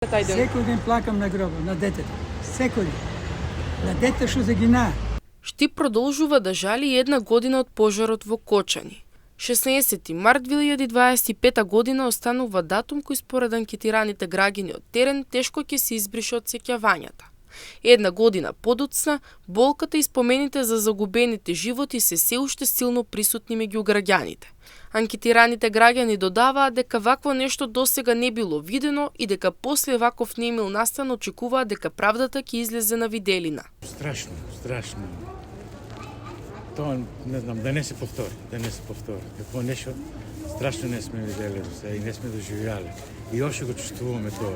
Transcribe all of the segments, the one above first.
Секој ден плакам на гробот, на детето. Секој ден. На дете што загина. Штип продолжува да жали една година од пожарот во Кочани. 16 март 2025 година останува датум кој според анкетираните граѓани од терен тешко ќе се избрише од сеќавањата. Една година подоцна, болката и спомените за загубените животи се уште силно присутни меѓу граѓаните. Анкетираните граѓани додаваат дека вакво нешто досега не било видено и дека после ваков немил настан очекуваат дека правдата ќе излезе на виделина. Страшно. Тоа не знам, да не се повтори. Какво нешто страшно не сме видели до сега и не сме доживјале. И още го чувствуваме тоа.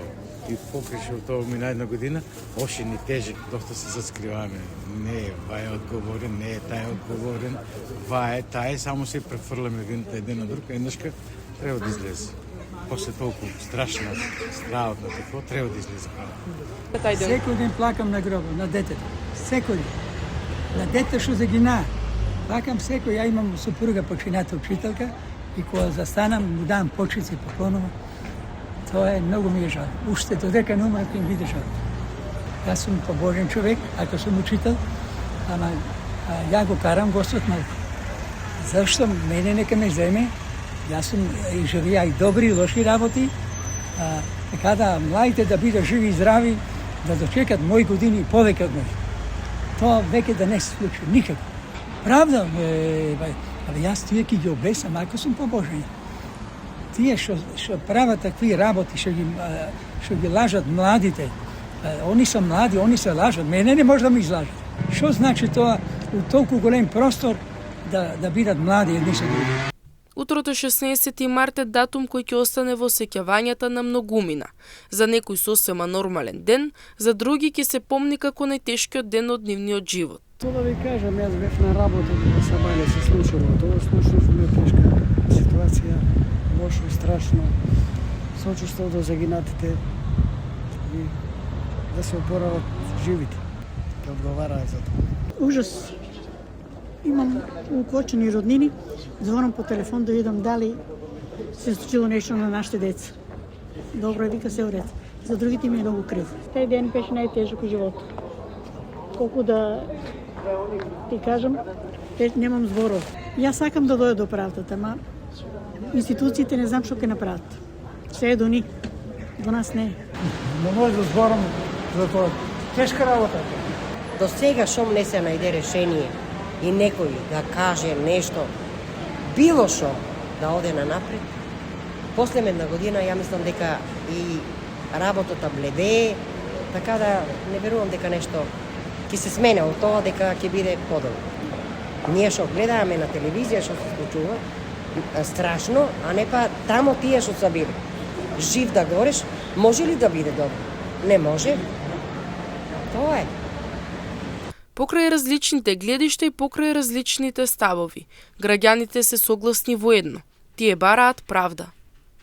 И покрише од тоа мина една година, още ни тежек, доста се заскриваме. Не е вај одговорен, не е тај одговорен, тај, само се префрламе вината един на друг, еднашка треба да излезе. После толку страшно, страутно, какво треба да излезе. Секој ден плакам на гробот, на детето. Секој ден. На дете што загина. Плакам секој, ја имам супруга почината учителка и кога застанам, му дам почици поклонува. Тоа е многу ми е жал. Уште додека не умрат, ќе ми биде жал. Јас сум побожен човек, ако сум учител, ама ја го карам Господ малку. Зашто мене нека ме земе, јас сум и живија и добри и лоши работи, така да младите да бидат живи и здрави, да дочекат мои години и повеќе од мои. Тоа веќе да не се случи никако. Правда, јас тие ќе ги облесам, ако сум побожен. Тие што прават такви работи, што ги лажат младите, они се млади, они се лажат, мене не може да ми излажат. Што значи тоа у толку голем простор да бидат млади едни со други? Утрото 16 март е датум кој ќе остане во сеќавањата на многумина. За некој сосема нормален ден, за други ќе се помни како најтешкиот ден од нивниот живот. Тоа да ви кажам, јас бев на работа во Сабајле се случило. Тоа случило тешка ситуација, лошо и страшно. Сочувствувам до загинатите и да се опорават живите, да одговараат за тоа. Ужас. Имам укочени роднини, звонам по телефон да видам дали се случило нешто на нашите деца. Добро, вика се уред. За другите ми е многу крив. Тај ден беше најтежок во животот. Колку да ти кажам, немам зборов. Јас сакам да дојде до правдата, ама институциите не знам што ќе направат. Се е до нив, до нас не е. Не може да зборам за тоа. Тешка работа. До сега шом не се најде решение и некој да каже нешто, било шо да оде на напред. После една година ја мислам дека и работата бледее, така да не верувам дека нешто ќе се смени од тоа, дека ќе биде подобро. Ние што гледаме на телевизија што се случува, страшно, а не па тамо тие што са били. Жив да гореш, може ли да биде добро? Не може. Тоа е. Покрај различните гледишта и покрај различните ставови, граѓаните се согласни во едно. Тие бараат правда.